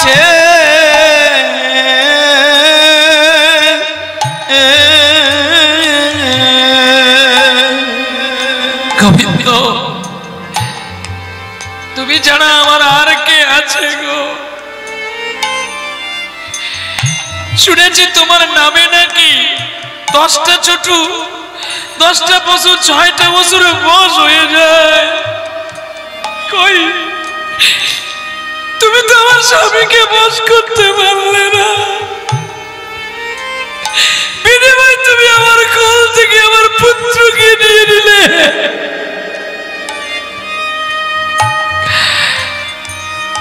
আছে গোবিন্দ তুমি জানা আমার আর কে আছে গো শুনেছি তোমার নামে নাকি 10টা ছোট 10টা পশু 6টা বছরের বয়স হয়ে যায় কই তুমি তো আমার স্বামীকে বশ করতে পারলে না বিনিময়ে তুমি আমার কোল থেকে আমার পুত্রকে নিয়ে নিলে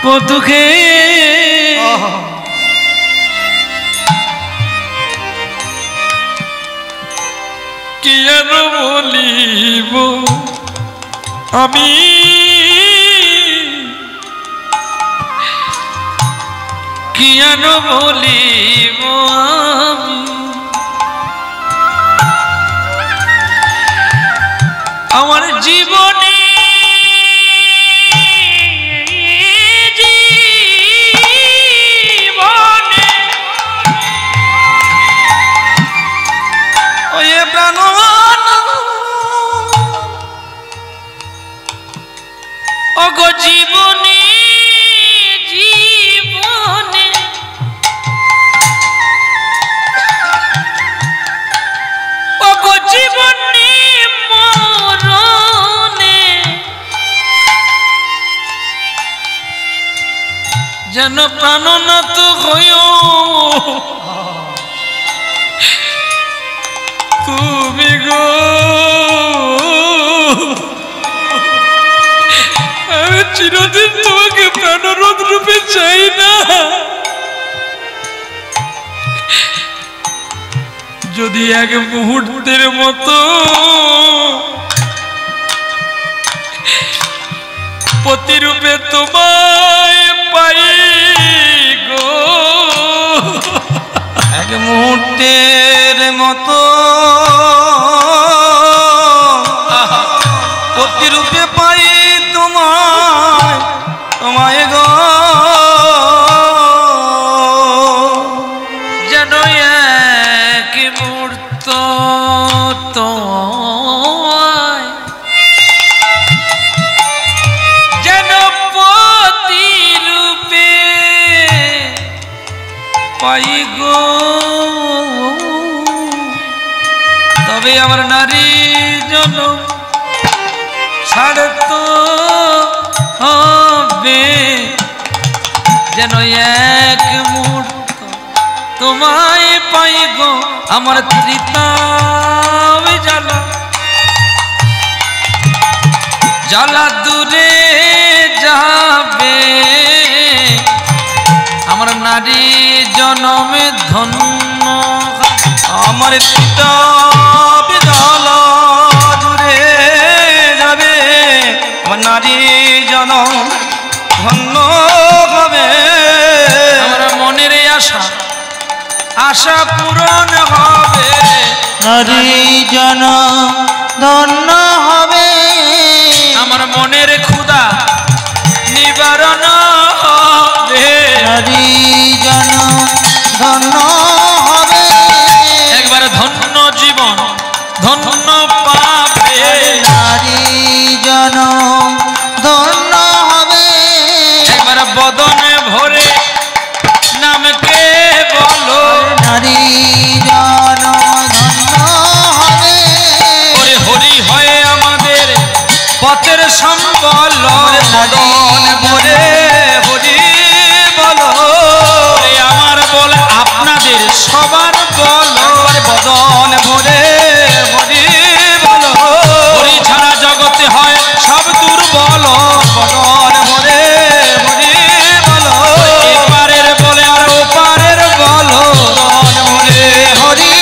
কতকে কি আর বলিব আমি কি আর বলিব আমি আমার জীবনে অগো জীবনে জীবনে অগো জীবনে মরণে যেন প্রাণনাথ হইও তুমি গো আমি চিরদিন তোমাকে প্রাণরোধ রূপে চাই না যদি এক মুহূর্তের মতো পতিরূপে তোমায় পাই গো এক মুহূর্তের মতো পতিরূপে পাই তোমায় তোমায় গো যেন এক মুহূর্ত তোমায় যেন পতিরূপে পাই গো তবে আমার নারী জনম ছাড়তো হবে যেন এক মুহূর্ত তোমায় পাই গো আমার ত্রিতাব জ্বালা জ্বালা দূরে যাবে আমার নারী জনমে ধন্য আমার ত্রিতাব জ্বালা দূরে যাবে আমার নারী জনম ধন্য হবে আমার মনের আশা আশা পূরণ হবে নারী জনম ধন্য হবে আমার মনের ক্ষুধা নিবারণ হবে নারী জনম ধন্য হবে একবার ধন্য জীবন ধন্য পাবে নারী জনম ধন্য হবে একবার বদনে ভরে নামকে বলো নারী জনম ধন্য হবে ওরে হরি হয়ে আমাদের পথের সম্বল বদন ভরে হরি বলো আমার বল আপনাদের সবার বল বদন ভরে হরি বলো হরি ছাড়া জগতে হয় সব দুর্বল বদন ভরে হরি বলো এপারের বলে আর ওপারের বলো বদন ভরে হরি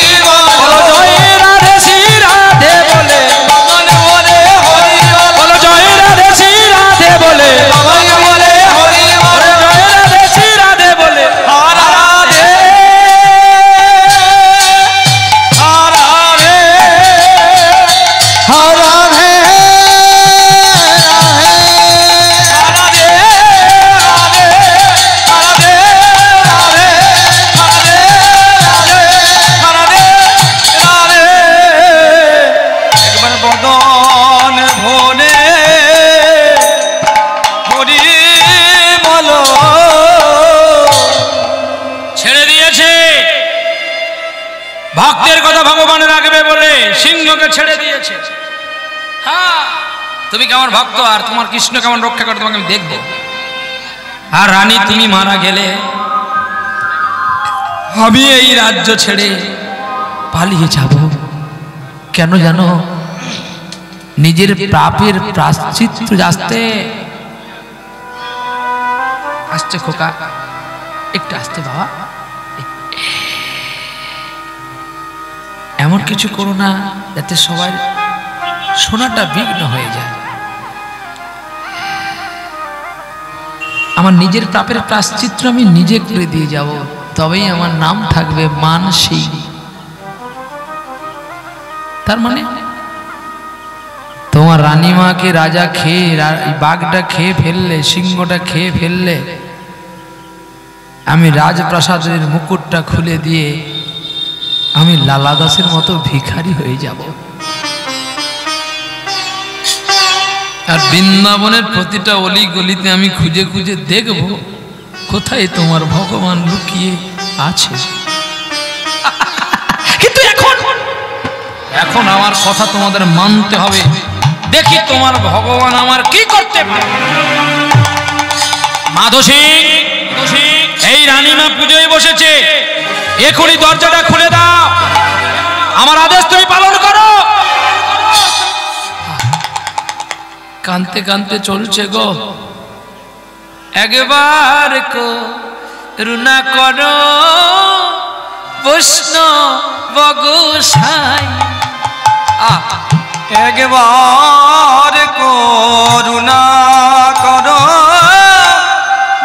বলো জয় রাধে শ্রী রাধে বলে বদন ভরে হরি বলো জয় রাধে শ্রী রাধে বলে বদন ভরে হরি বলো জয় রাধে শ্রী রাধে বলে রাধে রাধে ভগবান রাখবে বলে সিংহকে ছেড়ে দিয়েছে। হ্যাঁ, তুমি কেমন ভক্ত আর তোমার কৃষ্ণ কেমন রক্ষা করে তোমাকে আমি দেখবো। আর রানী তুমি মারা গেলে আমি এই রাজ্য ছেড়ে পালিয়ে যাব। কেন জানো? নিজের পাপের প্রায়শ্চিত্ত আসতে আসতে খোকা, একটু আসতে বাবা, এমন কিছু করো না যাতে সবাই শোনাটা বিঘ্ন হয়ে যায়। আমার নিজের পাপের প্রায়শ্চিত্ত আমি নিজে করে দিয়ে যাব, তবেই আমার নাম থাকবে মানসী। তার মানে তোমার রানীমাকে রাজা খেয়ে, বাঘটা খেয়ে ফেললে, সিংহটা খেয়ে ফেললে, আমি রাজপ্রাসাদের মুকুটটা খুলে দিয়ে আমি লালা দাসের মতো ভিখারি হয়ে যাব। আর বৃন্দাবনের প্রতিটা অলি গলিতে আমি খুঁজে খুঁজে দেখব কোথায় তোমার ভগবান লুকিয়ে আছে। কিন্তু এখন আমার কথা তোমাদের মানতে হবে। দেখি তোমার ভগবান আমার কি করতে পারে। মাধো সিং, এই রানীমা পুজোয় বসেছে, এখনই দরজাটা খুলে দাও, আমার আদেশ তুমি পালন করো। কানতে কানতে চলছে গো, একবার করুণা করো বৈষ্ণব গোসাই। একবার করুণা করো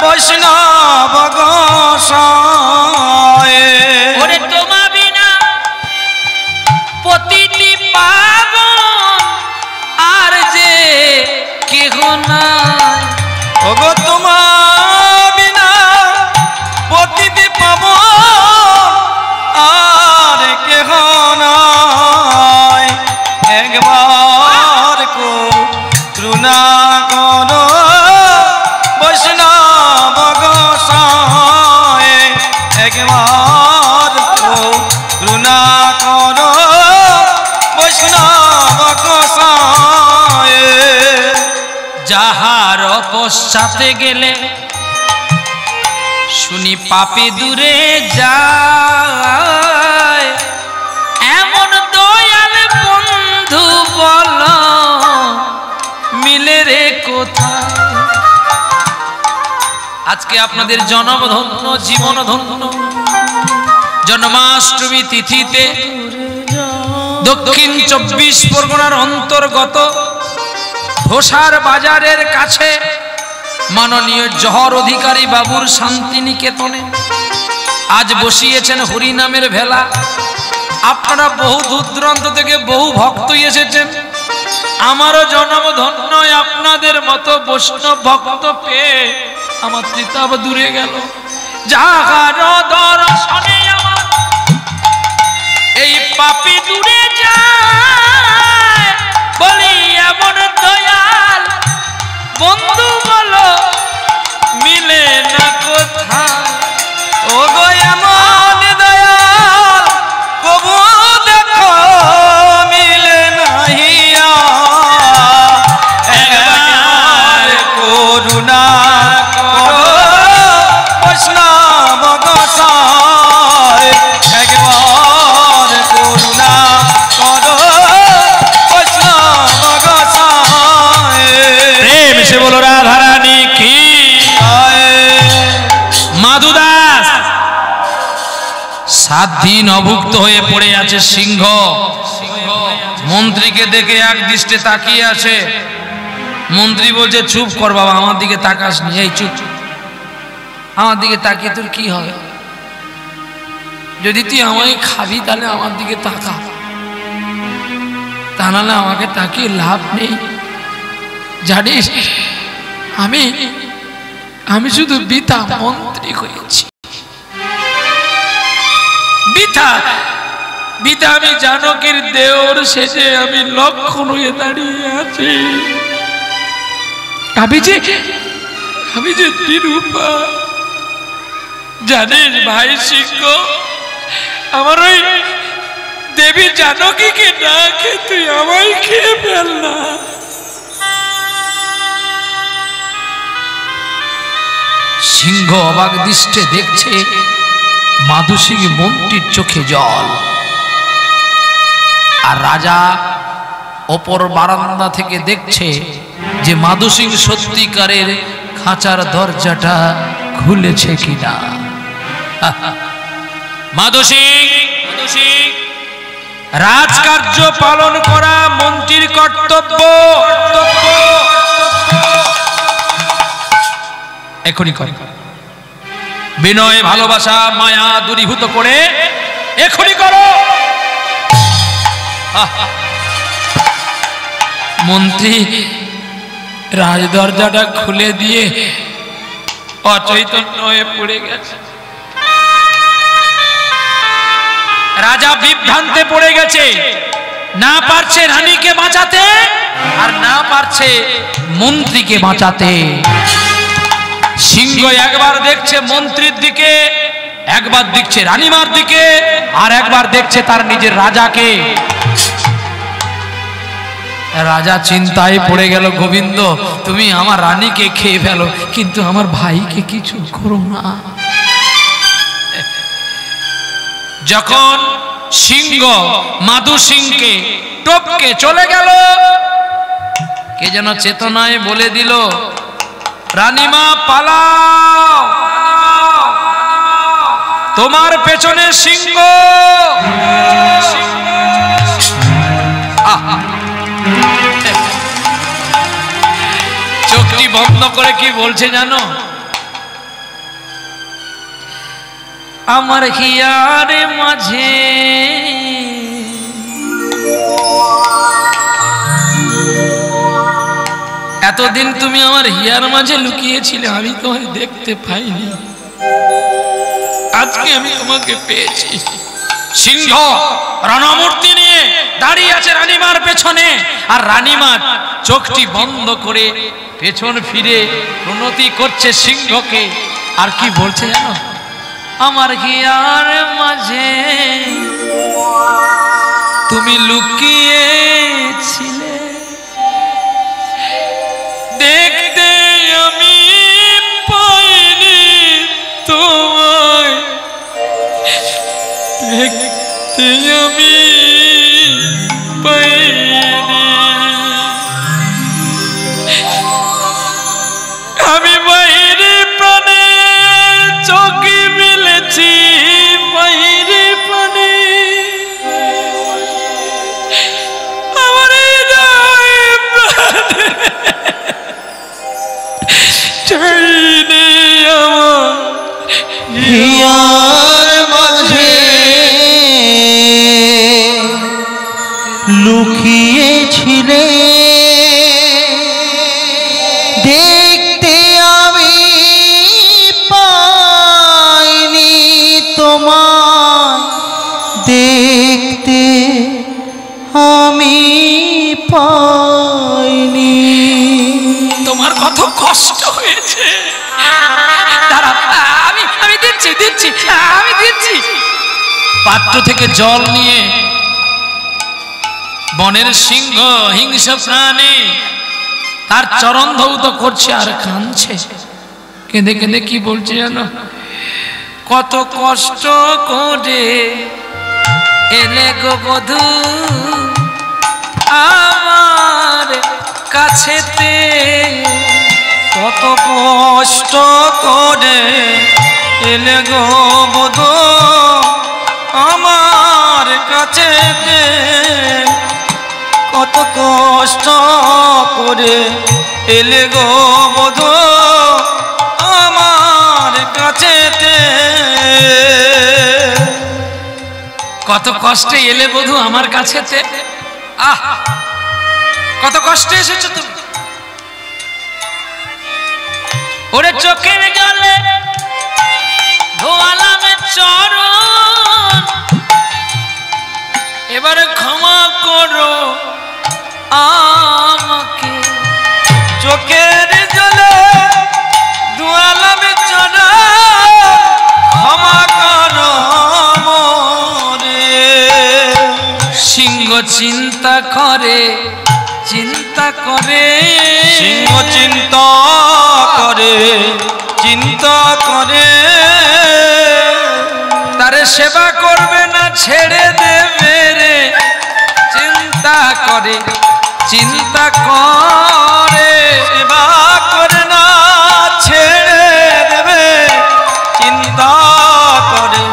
বৈষ্ণব গোসাই। ওরে তোমা বিনা প্রতিটি পাবন আর যে কেহ নাই। ওগো তোমা বিনা প্রতিটি পাবো আর কেহ নাই। একবার করুণা করো বৈষ্ণব গোসাই। একবার করুণা করো বৈষ্ণব গোসাই। যাহার পশ্চাতে গেলে শুনি পাপে দূরে যায়, এমন দয়াল বন্ধু বল মিলে রে কোথায়। আজকে আপনাদের জন্ম ধন্য, জীবন ধন্য। জন্মাষ্টমী তিথিতে দক্ষিণ 24 পরগনার অন্তর্গত ঘোষার বাজারের কাছে মাননীয় জহর অধিকারী বাবুর শান্তিনিকেতনে আজ বসিয়েছেন হরিনামের ভেলা। আপনারা বহু দূর দূরান্ত থেকে বহু ভক্ত এসেছেন। আমারও জন্ম ধন্য, আপনাদের মতো বৈষ্ণব ভক্ত পেয়ে আমার ত্রিতাপ দূরে গেল। যাহার দর্শনে আমার এই পাপী দূরে যায়, বলি এমন দয়াল বন্ধু বলো মিলে না কোথায়। ওগো এমন দয়াল কবু দেখো মিলে নাহিয়া। একবার করুণা করো বৈষ্ণব গোসাই। একবার করুণা করো বৈষ্ণব গোসাই। প্রেম সে বলো রাধা রানী কি। মাধু দাস 7 দিন অভুক্ত হয়ে পড়ে আছে সিংহ। মন্ত্রীকে দেখে এক দৃষ্টে তাকিয়ে আছে। মন্ত্রী বলছে চুপ কর বাবা, আমার দিকে তাকাস নি। এই চুপ, আমার দিকে তাকিয়ে তোর কি হবে? যদি তুই আমাকে খাবি তাহলে আমার দিকে তাকা, তা নাহলে আমাকে তাকিয়ে লাভ নেই। জানিস আমি শুধু বৃথা মন্ত্রী হয়েছি, বৃথা আমি জানকীর দেওর শেষে আমি লক্ষণ হয়ে দাঁড়িয়ে আছি। আমি যে নিরূপা। জানিস ভাই সিংহ, আমার ওই দেবী জানকীকে না খেয়ে তুই আমায় খেয়ে ফেল না। সিংহ অবাক দৃষ্টে দেখছে মাধু সিং মন্ত্রীর চোখে জল, আর রাজা অপর বারান্দা থেকে দেখছে যে মাধু সিং সত্যিকারের খাঁচার দরজাটা খুলেছে কিনা। মাধু সিং রাজকার্য পালন করা মন্ত্রীর কর্তব্য, এখনই কর। বিনয় ভালোবাসা মায়া দূরীভূত করে এখনই করো। মন্ত্রী রাজ দরজাটা খুলে দিয়ে অচৈতন্য হয়ে পড়ে গেছে। রাজা বিভ্রান্তে পড়ে গেছে, না পারছে রানীকে বাঁচাতে আর না পারছে মন্ত্রীকে বাঁচাতে। সিংহ একবার দেখছে মন্ত্রীর দিকে, একবার দেখছে রানীমার দিকে, আর একবার দেখছে তার নিজের রাজাকে। রাজা চিন্তায় পড়ে গেল, গোবিন্দ তুমি আমার রানীকে খেয়ে ফেলো, কিন্তু আমার ভাইকে কিছু করো না। যখন সিংহ মাধু সিংকে টপকে চলে গেল, কে যেন চেতনায় বলে দিল, রানীমা পালাও, তোমার পেছনে সিংহ। চোখটি বন্ধ করে কি বলছে জানো, আমার হিয়ার মাঝে এতদিন তুমি আমার হিয়ার মাঝে লুকিয়েছিলে, আমি তোমায় দেখতে পাইনি, আজকে আমি তোমাকে পেয়েছি। সিংহ রণমূর্তি নিয়ে দাঁড়িয়ে আছে রানীমার পেছনে, আর রানীমা চোখটি বন্ধ করে পেছন ফিরে প্রণতি করছে সিংহকে। আর কি বলছে জানো, আমার হিয়ার মাঝে তুমি লুকিয়েছিলে, দেখতে আমি পাইনি তোমায়, দেখতে আমি পাইনি, আমি বাইরে প্রাণে চোখে মিলেছি, বাইরে প্রাণে আমার চাইনি, আমার হিয়ার মাঝে লুকিয়েছিলে, দেখতে আমি পাইনি তোমায়, দেখতে আমি পাইনি। তোমার কত কষ্ট হয়েছে, দাঁড়া আমি দিচ্ছি দিচ্ছি আমি দিচ্ছি। পাত্র থেকে জল নিয়ে বনের সিংহ হিংস্র প্রাণী তার চরণ ধৌত করছে আর কাঁদছে, কেঁদে কেঁদে কি বলছে জানো, কত কষ্ট করে এলে গো বধূ আমার কাছেতে, কত কষ্ট করে এলে গো বধূ আমার কাছেতে, কত কষ্ট করে এলে গো বধূ আমার কাছেতে, কত কষ্টে এলে বধূ আমার কাছেতে। আহ কত কষ্টে এসেছো তুমি, ওরে চোখের জলে ধোয়ালাম চরণ, এবারে ক্ষমা করো আমাকে, চোখের জলে ধোয়ালাম চরণ, ক্ষমা করো মোরে। করে চিন্তা করে, সিংহ চিন্তা করে চিন্তা করে, তারে সেবা করবে না ছেড়ে দেবে রে, চিন্তা করে চিন্তা করে, সেবা করে না ছেড়ে দেবে, চিন্তা করে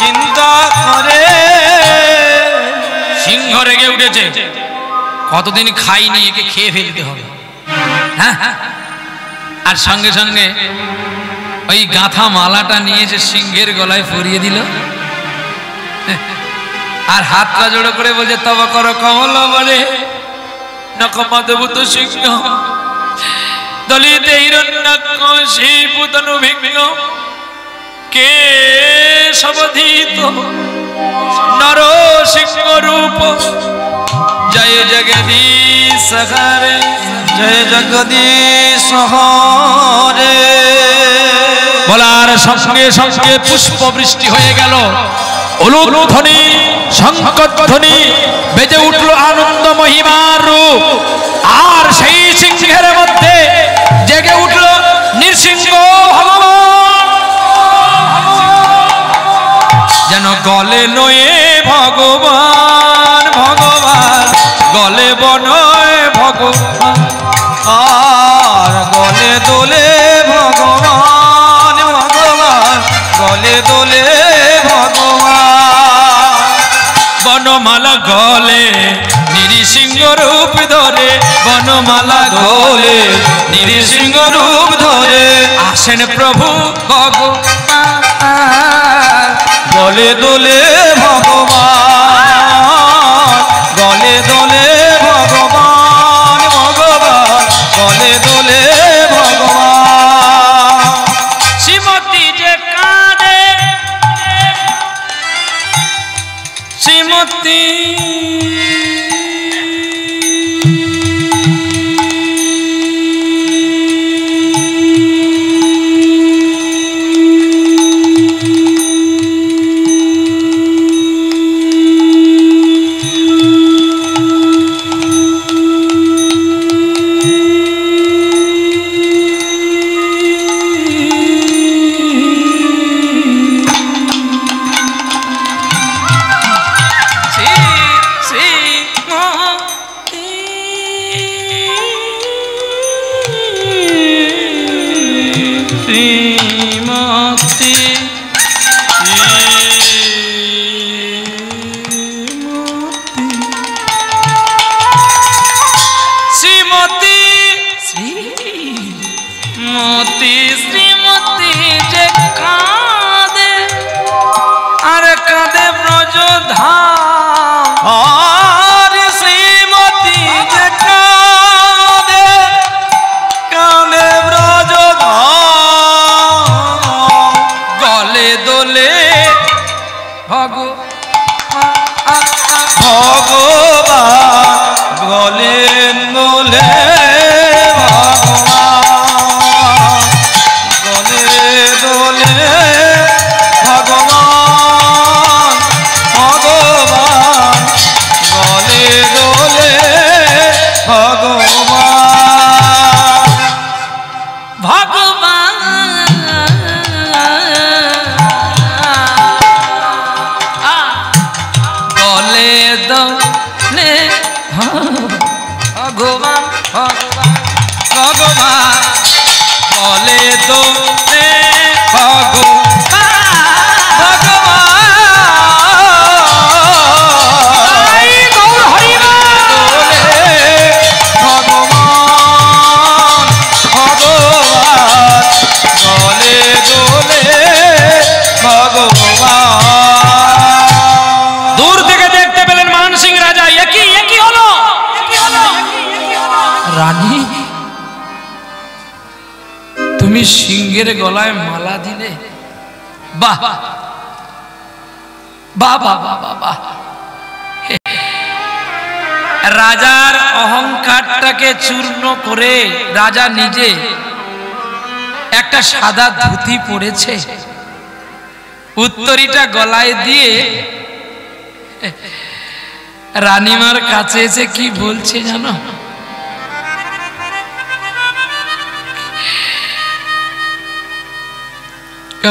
চিন্তা করে। সিংহ রেগে উঠেছে, কতদিন খাইনি, একে খেয়ে ফেলতে হবে। হ্যাঁ, আর সঙ্গে সঙ্গে ওই গাঁথা মালাটা নিয়ে এসে সিংহের গলায় পরিয়ে দিল, আর হাতটা জোড়ো করে বলছে তবা করো কমল বলে নকমা দেব তো সিংহ দলিতে হিরণ্যকশিপু তনু ভিন্ন কে সবধিত নর সিংহ রূপ জয় জগদীশ হরে, জয় জগদীশ হরে। বলার সঙ্গে সঙ্গে পুষ্প বৃষ্টি হয়ে গেল, উলুধ্বনি শঙ্খধ্বনি বেজে উঠল আনন্দ মহিমার রূপ, আর সেই সিংহের মধ্যে জেগে উঠল নৃসিংহ ভগবান, যেন গলে নয়ে ভগবান ভগবান, গলে বনয় ভগবান, আর গলে দোলে ভগবান ভগবান, গলে দোলে ভগবান। বনমালা গলে নৃসিংহ রূপ ধরে, বনমালা গলে নৃসিংহ রূপ ধরে আসেন প্রভু ভগবান, গলে দোলে ভগবান, গলে দোলে ভগবান ভগবান, গলে দোলে ভগবান। শ্রীমতী যে কাঁদে, শ্রীমতী শ্রীমতী যে কাঁদে, আর কাঁদে ব্রজধাম, আর শ্রীমতী যে কাঁদে, কাঁদে ব্রজধাম, গলে দোলে ভগবান, গলে দোলে ভগবান, গলে দোলে ভগবান ভগবান, গলে দোলে ভগবান। ভগবান গলে দোলে ভগবান ভগবান ভগবান, গলে দোলে ভগবান ভগবান, গৌর হরিবল, ভগবান ভগবান, গলে দোলে ভগবান। দূর থেকে দেখতে পেলেন মানসিং রাজা, একই হলো রানী, তুমি সিংহের গলায় মালা দিলে, বাহ বাহ বাহ বাহ বাহ। রাজার অহংকারটাকে চূর্ণ করে রাজা নিজে একটা সাদা ধুতি পরেছে, উত্তরীটা গলায় দিয়ে রানীমার কাছে এসে কি বলছে জানো?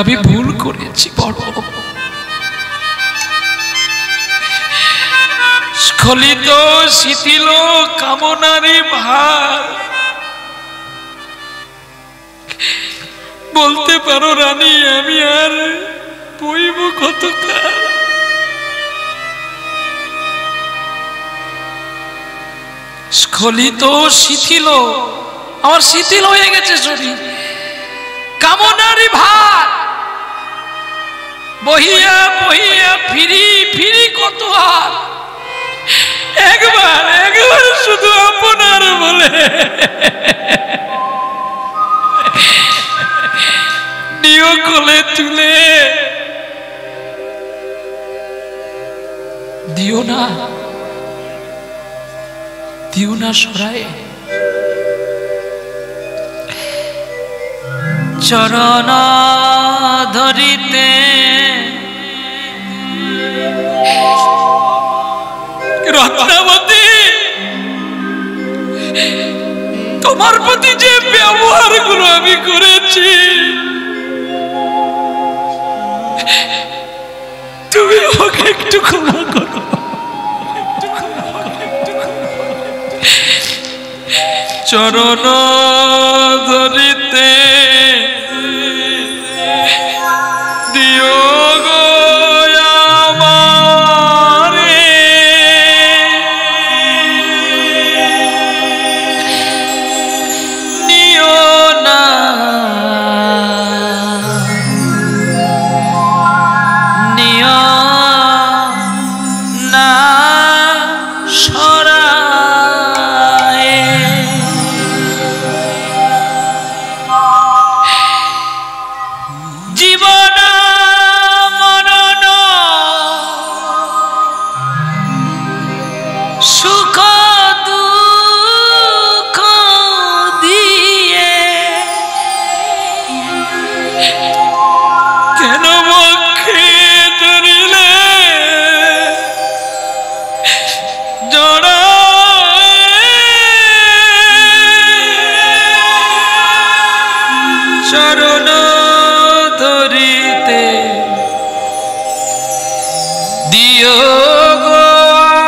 আমি ভুল করেছি বড়, স্খলিত শিথিল কামনারি ভার। বলতে পারো রানী, আমি আর বইব কতকাল? স্খলিত শিথিল, আমার শিথিল হয়ে গেছে শরীর, কামনারি ভার বহিয়া বহিয়া ফিরি ফিরি কত আর, একবার একবার শুধু আপনার বলে নিয় কোলে তুলে দিও না, দিও না সরায়। চরণ ধরিতে রত্নাবতী, তোমার প্রতি যে ব্যবহার গুলো আমি করেছি, তুমি ওকে একটু ক্ষমা করো। চরণ ধরিতে দিও গো আমারে, নিও না নিও না সরায়ে। জীবন মরণ সুখ দুঃখ দিয়ে কেন বক্ষে ধরিলে জড়ায়। চরণ ধরিতে দিও গো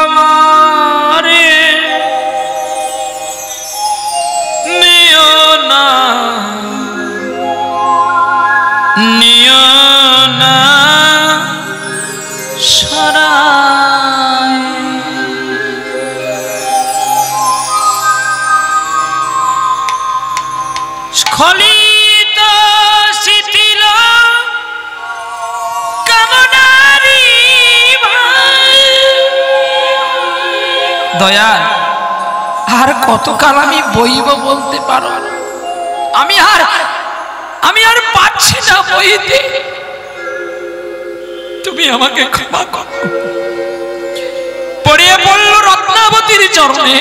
আমারে, নিও না নিও না সরায়। স্খলিত শিথিল কামনারি ভার। দয়াল, আর কতকাল আমি বইব বলতে পারো? আমি আর পাচ্ছি না বইতে, তুমি আমাকে ক্ষমা করো। পড়িয়ে পড়ল রত্নাবতীর চরণে,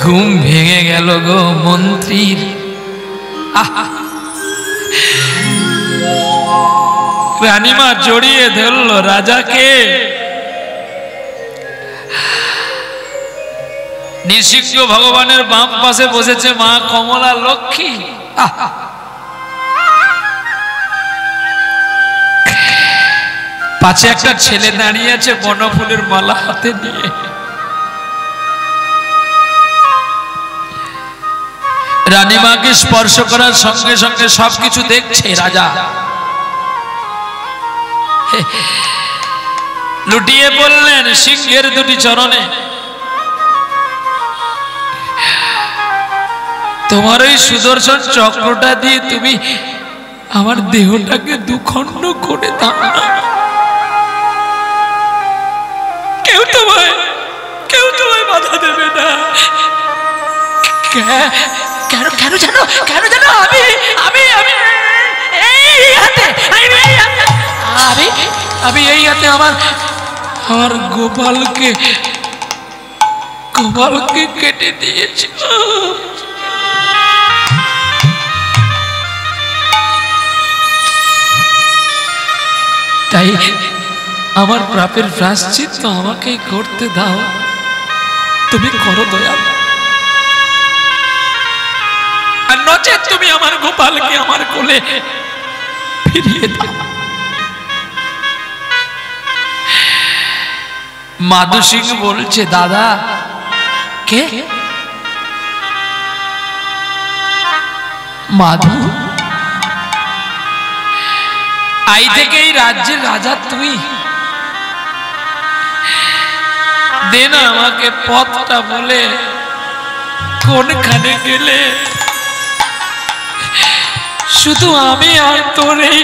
ঘুম ভেঙে গেল গো মন্ত্রীর। রানীমা জড়িয়ে ধরল রাজাকে। নৃসিংহ ভগবানের বাম পাশে বসেছে মা কমলা লক্ষ্মী। পাশে একটা ছেলে দাঁড়িয়ে আছে বনফুলের মালা হাতে নিয়ে। রানীমাকে স্পর্শ করার সঙ্গে সঙ্গে সবকিছু দেখছে রাজা। লুটিয়ে পড়লেন সিংহের দুটি চরণে। তোমার ওই সুদর্শন চক্রটা দিয়ে তুমি আমার দেহটাকে দুখণ্ড করে দাও না। কেউ তোমায় বাধা দেবে না। কেন জানো আমি এই হাতে আমার গোপালকে কেটে দিয়েছি। আমার পাপের প্রায়শ্চিত্ত আমাকেই করতে দাও, তুমি করো দয়া। আর নচেত তুমি আমার গোপালকে আমার কোলে ফিরিয়ে দাও। মাধু সিং বলছে, দাদা কে? মাধু, আই থেকে এই রাজ্যের রাজা তুই, দে না আমাকে পথটা বলে কোনখানে গেলে শুধু আমি আর তোর এই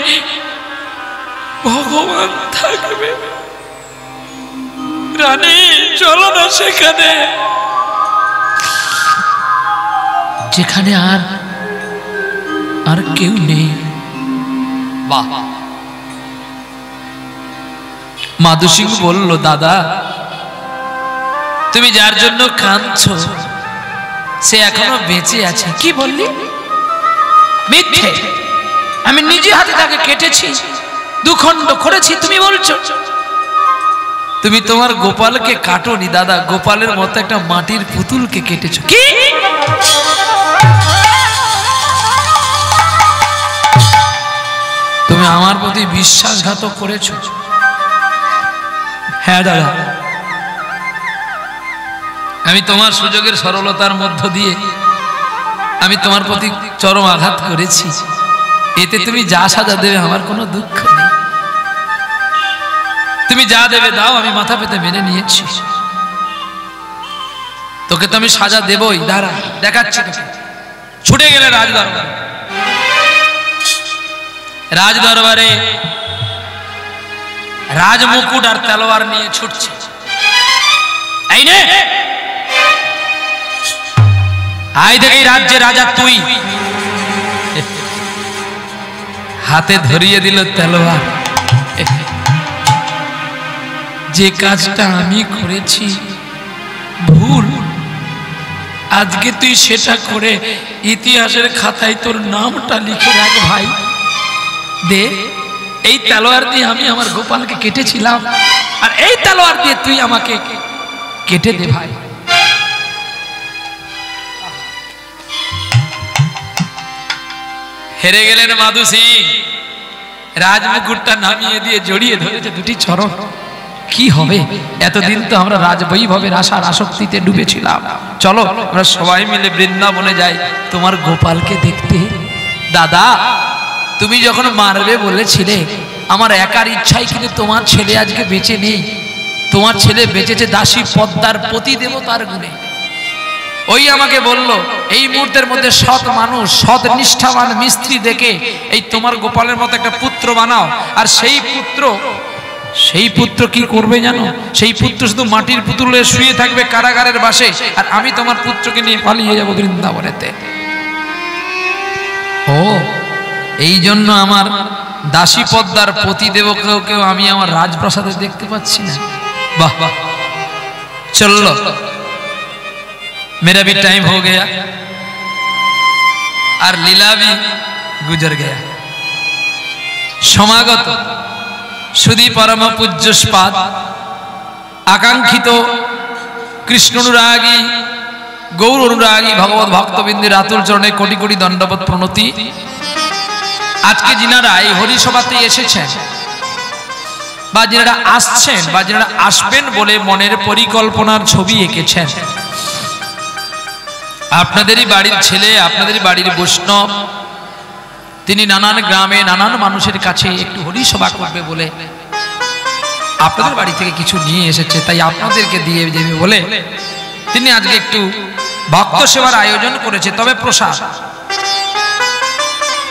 ভগবান থাকবে। রানী চলো না সেখানে, যেখানে আর কেউ নেই। বাহ! মাধু সিং বলল, দাদা তুমি যার জন্য কাঁদছো সে এখনো বেঁচে আছে। কি বললি? মিথ্যে! আমি নিজে হাতে তাকে কেটেছি, দুখণ্ড করেছি। তুমি বলছো তুমি তোমার গোপালকে কাটোনি দাদা, গোপালের মতো একটা মাটির পুতুলকে কেটেছো। কি? তুমি আমার প্রতি বিশ্বাসঘাতক করেছো। হ্যাঁ দাদা, আমি তোমার সুযোগের সরলতার মধ্য দিয়ে আমি তোমার প্রতি চরম আঘাত করেছি। এতে তুমি যা সাজা দেবে আমার কোনো দুঃখ নেই। তুমি যা দেবে দাও, আমি মাথা পেতে মেনে নিয়েছি। তোকে তো আমি সাজা দেবই। দাঁড়া, দেখাচ্ছি তোকে। ছুটে গেলে রাজদরবারে। রাজদরবারে রাজমুকুট আর তলোয়ার নিয়ে ছুটছে। এই নে, আই থেকে রাজ্যের রাজা তুই। হাতে ধরিয়ে দিল তলোয়ার। যে কাজটা আমি করেছি ভুল, আজকে তুই সেটা করে ইতিহাসের খাতায় তোর নামটা লিখে রাখ ভাই। দে, এই তলোয়ার দিয়ে আমি আমার গোপালকে কেটেছিলাম, আর এই তলোয়ার দিয়ে তুই আমাকে কেটে দে ভাই। হেরে গেলেন মাধু সিং। রাজমুকুটটা নামিয়ে দিয়ে জড়িয়ে ধরেছে দুটি চরণ। কি হবে? এতদিন তো আমরা রাজবৈভবের আশার আসক্তিতে ডুবেছিলাম। চলো আমরা সবাই মিলে বৃন্দাবনে যাই তোমার গোপালকে দেখতে। দাদা, তুমি যখন মারবে বলেছিলে, আমার একার ইচ্ছাই কিন্তু তোমার ছেলে আজকে বেঁচে নেই। তোমার ছেলে বেঁচেছে দাসী পদ্মার পতি দেবতার গুণে। ওই আমাকে বলল, এই মুহূর্তের মধ্যে সৎ মানুষ, সৎ নিষ্ঠাবান মিস্ত্রি দেখে এই তোমার গোপালের মতো একটা পুত্র বানাও। আর সেই পুত্র কি করবে জানো? সেই পুত্র শুধু মাটির পুতুলে শুয়ে থাকবে কারাগারের বাসে, আর আমি তোমার পুত্রকে নিয়ে পালিয়ে যাব বৃন্দাবনেতে। ও, এই জন্য আমার দাসী পদ্মার পতি দেবকেও আমি আমার রাজপ্রাসাদে দেখতে পাচ্ছি না। বাহ বাহ, চলো, मेरा भी टाइम हो गया और लीला भी गुजर गया। समागत सुधी परम पूज्य स्पाद आकांक्षित कृष्ण अनुरागी गौर अनुरागी भगवत भक्तबिंदुर आतुल चरणे कोटि कोटि दंडवत प्रणति। आज के जिनारा এই হরিসভাতে এসেছেন বা যিনারা আসছেন বা যিনারা আসবেন বলে মনের পরিকল্পনার ছবি এঁকেছেন, আপনাদেরই বাড়ির ছেলে, আপনাদেরই বাড়ির বৈষ্ণব, তিনি নানান গ্রামে নানান মানুষের কাছে একটু হরিসভা করবে বলে আপনাদের বাড়ি থেকে কিছু নিয়ে এসেছে। তাই আপনাদেরকে দিয়ে দেবে বলে তিনি আজকে একটু ভক্ত সেবার আয়োজন করেছে। তবে প্রসাদ,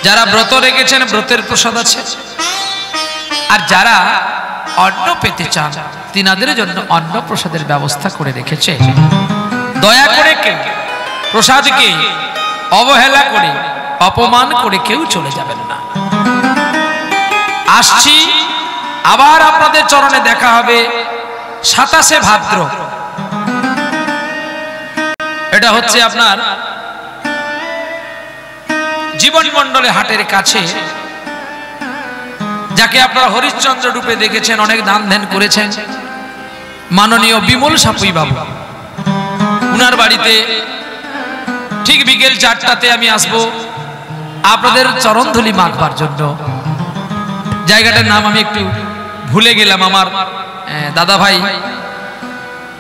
যারা ব্রত রেখেছেন ব্রতের প্রসাদ আছে, আর যারা অন্ন পেতে চান তিনাদের জন্য অন্ন প্রসাদের ব্যবস্থা করে রেখেছে। দয়া করে কেউ প্রসাদকে অবহেলা করে অপমান করে কেউ চলে যাবেন না। আসছি, আবার আপনাদের চরণে দেখা হবে 27শে ভাদ্র। এটা হচ্ছে আপনার জীবনী মণ্ডলে হাটের কাছে যাকে আপনারা হরিশ্চন্দ্র রূপে দেখেছেন, অনেক দান ধ্যান করেছেন, মাননীয় বিমল সাপুই বাবু। উনার বাড়িতে ঠিক বিকেল 4টাতে আমি আসব আপনাদের চরণধুলি মাখবার জন্য। জায়গাটার নাম আমি একটু ভুলে গেলাম। আমার দাদা ভাই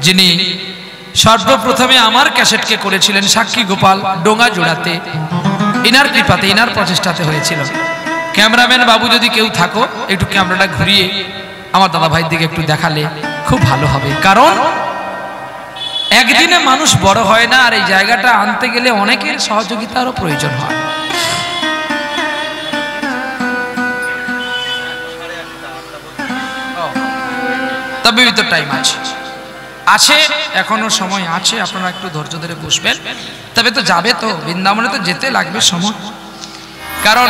যিনি সর্বপ্রথমে আমার ক্যাসেটকে করেছিলেন সাক্ষী গোপাল ডোঙা জোড়াতে, ইনার কৃপাতে, ইনার প্রচেষ্টাতে হয়েছিল। ক্যামেরাম্যান বাবু যদি কেউ থাকো, একটু ক্যামেরাটা ঘুরিয়ে আমার দাদা ভাইয়ের দিকে একটু দেখালে খুব ভালো হবে। কারণ একদিনে মানুষ বড় হয় না, আর এই জায়গাটা আনতে গেলে অনেকের সহযোগিতারও প্রয়োজন হয়। তবে তো টাইম আছে, এখনো সময় আছে, আপনারা একটু ধৈর্য ধরে বসবেন। তবে তো যাবে তো, বৃন্দাবনে তো যেতে লাগবে সময়, কারণ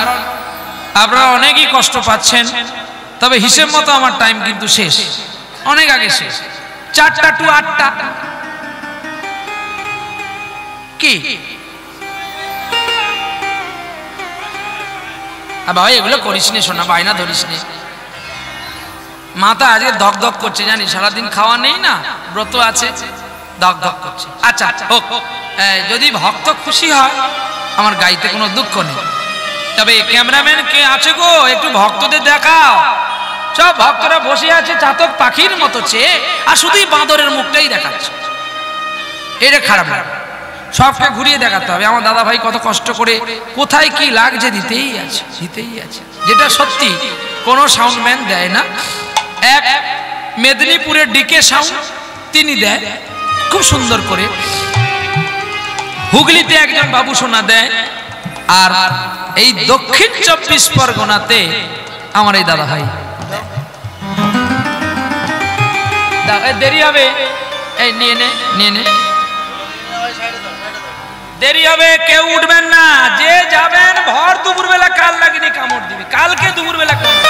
আপনারা অনেকই কষ্ট পাচ্ছেন। তবে হিসেব মতো আমার টাইম কিন্তু শেষ, অনেক আগে শেষ। 4টা টু 8টা কি ভাই, এগুলো করিস নি শোনা, বায়না ধরিস নি। মাথা আজকে দক দক করছে জানি, সারাদিন খাওয়া নেই না, ব্রত আছে, দক দক করছে। আচ্ছা হোক, যদি ভক্ত খুশি হয় আমার গাইতে কোনো দুঃখ নেই। তবে ক্যামেরাম্যান কে আছে গো, একটু ভক্তদের দেখাও। সব ভক্তরা বসে আছে চাতক পাখির মতো চেয়ে, আর শুধুই বাঁদরের মুখটাই দেখাচ্ছে। এটা খারাপ লাগে, সবকে ঘুরিয়ে দেখাতে হবে। আমার দাদা ভাই কত কষ্ট করে কোথায় কি লাগছে দিতেই আছে, দিতেই আছে। যেটা সত্যি কোনো সাউন্ডম্যান দেয় না। এক মেদিনীপুরের ডিকে সাউন্ড তিনি দেয় খুব সুন্দর করে। হুগলিতে একজন বাবু সোনা দেয়, আর এই দক্ষিণ 24 পরগনাতে আমার এই দাদা ভাই। দেরি হবে, এই নিয়ে নে, নিয়ে নে, দেরি হবে, কেউ উঠবেন না। যে যাবেন ভর দুপুর বেলা কাল লাগিনি কামড় দিবি, কালকে দুপুর বেলা কামড়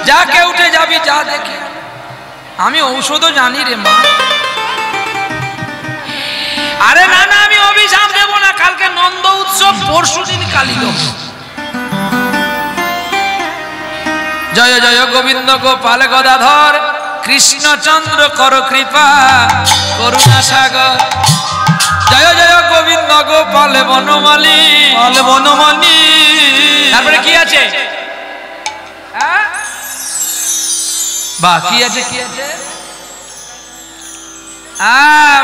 যা, কে উঠে যাবি যা, দেখে আমি ঔষধও জানি রে মা। আরে না না, আমি অভিশাপ দেব না। কালকে নন্দ উৎসব, পরশু দিন কালীদম। জয় জয় গোবিন্দ গোপাল গদাধর, কৃষ্ণচন্দ্র কর কৃপা করুণা সাগর। জয় জয় গোবিন্দ গোপাল বনমালী, বনমালী। তারপরে কি আছে? বা কি আছে, কি আছে?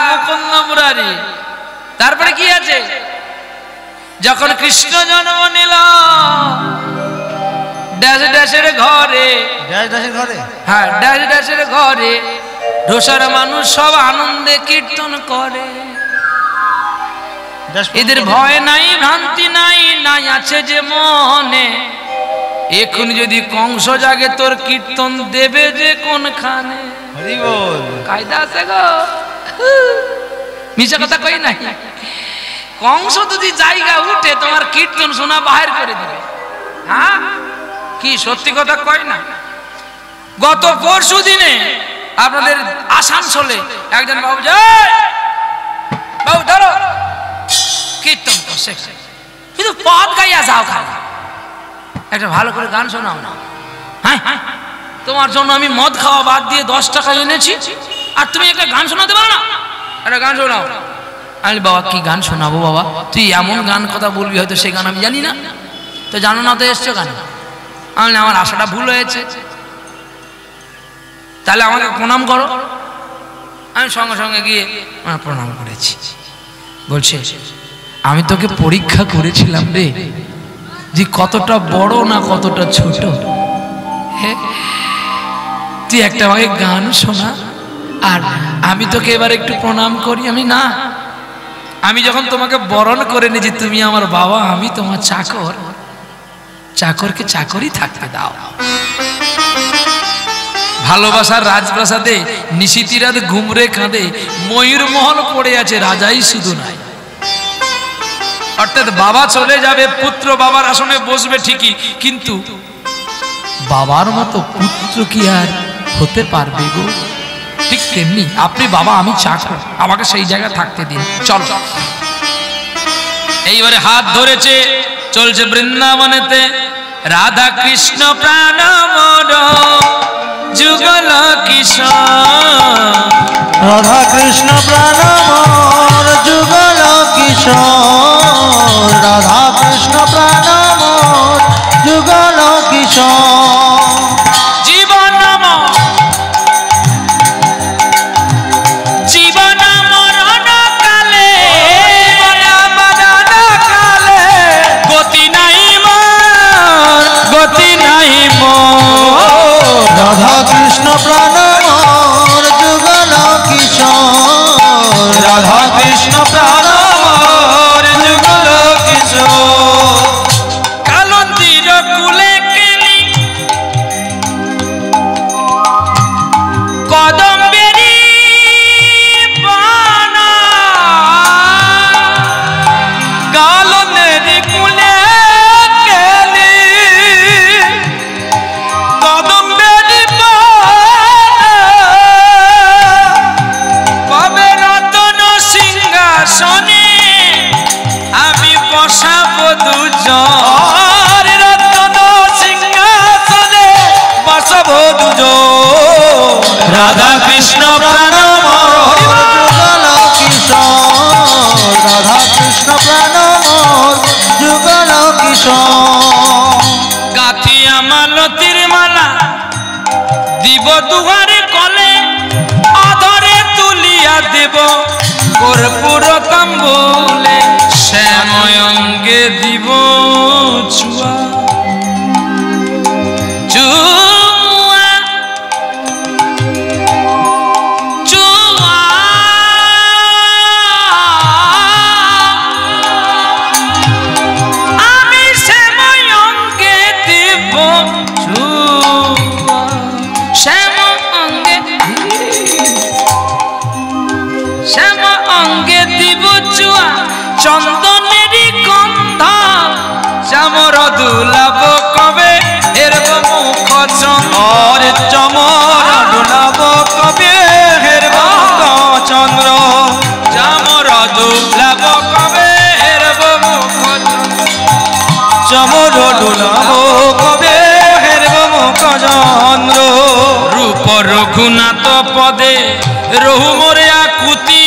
মুকুন্দ মুরারি। তারপরে কি আছে? যখন কৃষ্ণ জন্ম নিল ড্যাশ ড্যাশের ঘরে, হ্যাঁ ড্যাশ ড্যাশের ঘরে, ঢোসার মানুষ সব আনন্দে কীর্তন করে। এদের ভয় নাই, ভ্রান্তি নাই, নাই আছে যে মনে। এখন যদি কংস জাগে তোর কীর্তন দেবে যে কোনখানে। কায়দা আছে গো, মিশা কথা কই নাই। কংস যদি জায়গা উঠে তোমার কীর্তন শোনা বাহির করে দিবে। হ্যাঁ কি সত্যি কথা কয় না? গত পরশু দিনে আপনাদের আসানসোলে একজন বাবু, বাবু ধরো কীর্তন করছে, কিন্তু পদ গাইয়া যাও খালি, একটা ভালো করে গান শোনাও না। হ্যাঁ তোমার জন্য আমি মদ খাওয়া বাদ দিয়ে 10 টাকা এনেছি, আর তুমি একটা গান শোনাতে পারো না? একটা গান শোনাও। আমি বাবা কি গান শোনাবো বাবা, তুই এমন গান কথা বলবি হয়তো সেই গান আমি জানি না। তো জানো না তো এসছো গান। আমি আমার আশাটা ভুল হয়েছে, তাহলে আমাকে প্রণাম করো। আমি সঙ্গে সঙ্গে গিয়ে প্রণাম করেছি। বলছে আমি তোকে পরীক্ষা করেছিলাম রে, যে কতটা বড় না কতটা ছোট। তুই একটা আমাকে গান শোনা, আর আমি তোকে এবার একটু প্রণাম করি। আমি না, আমি যখন তোমাকে বরণ করে নিয়েছি তুমি আমার বাবা, আমি তোমার চাকর, চাকরকে চাকরই থাকতে দাও। ভালোবাসার রাজপ্রাসাদে নিশিতিরাত ঘুমরে কাঁদে, ময়ূর মহল পড়ে আছে রাজাই শুধু নাই। অর্থাৎ বাবা চলে যাবে, পুত্র বাবার আসনে বসবে ঠিকই, কিন্তু বাবার মতো পুত্র কি আর হতে পারবে গো? ঠিক তেমনি আপনি বাবা, আমি চাকর, আমাকে সেই জায়গায় থাকতে দিন। চলো। এইবারে হাত ধরেছে, চলছে বৃন্দাবনেতে। রাধা কৃষ্ণ প্রাণ মোর যুগল কিশোর রাধা কৃষ্ণ প্রাণ মোর যুগল কিশোর রাধা কৃষ্ণ প্রাণ মোর যুগল কিশোর জীবন জীবন মরণ কালে গতি নাই মোর গতি নাই মোর রাধা কৃষ্ণ প্রাণ মোর যুগল কিশোর রাধা কৃষ্ণ প্রাণ মোর যুগল কিশোর কালন্দির কুলে কেলি কদম্বেরি বানা কালন্দের কুলে কেলি কদম্বেরি বানা কবে রতন সিংহাসনে আমি বসাবো দুজন রতন সিংহাসনে বসাবো দুজন রাধা কৃষ্ণ প্রাণ মোর যুগল কিশোর রাধা কৃষ্ণ প্রাণ মোর যুগল কিশোর গাথি আমার লতির মালা দিব দুহারে কলে আধরে তুলিয়া দেব কর্পূর তাম্বুলে শ্যাময় অঙ্গে দিব চুয়া চুয়া চুয়া আমি শ্যাময় অঙ্গে দিব চুয়া শ্যাম অঙ্গে শ্যাম অঙ্গে দিব চুয়া চন্দনেরই গন্ধ চামর দুলাব কবে হেরব মুখ চন্দর চমর দুলাব কবে হেরব মুখ চন্দ্র চামর দুলাব কবে হেরব মুখ চমর ডোলাব কবে হেরব মুখ চন্দ্র রূপ রঘুনাথ পদে রহু মোরে আকুতি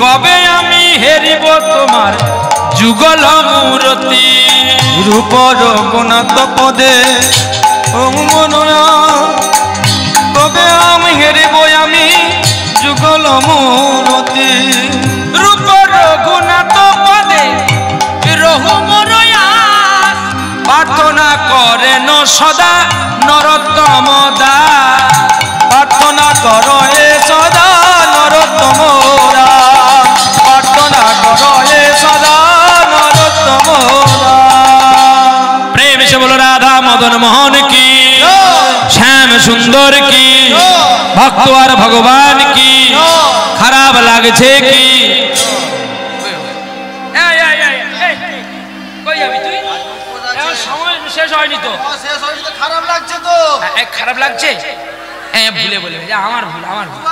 কবে আমি হেরিব তোমার যুগল মূরতি রূপ রঘুনাথ পদে মনোরা কবে আমি হেরিব আমি যুগল মূরতি রূপ রঘুনাথ পদে রহু মোর আস প্রার্থনা করেন সদা নরোত্তম দাস প্রার্থনা কর এ সদা নরোত্তম দাস প্রার্থনা কর এ সদা নরোত্তম দাস প্রেম সে বলো রাধা মদন মোহন কি শ্যাম সুন্দর কি ভক্ত আর ভগবান কি খারাপ লাগছে কি সময় শেষ হয়নি তো খারাপ লাগছে তো খারাপ লাগছে ভুলে বলে আমার ভুল আমার ভুল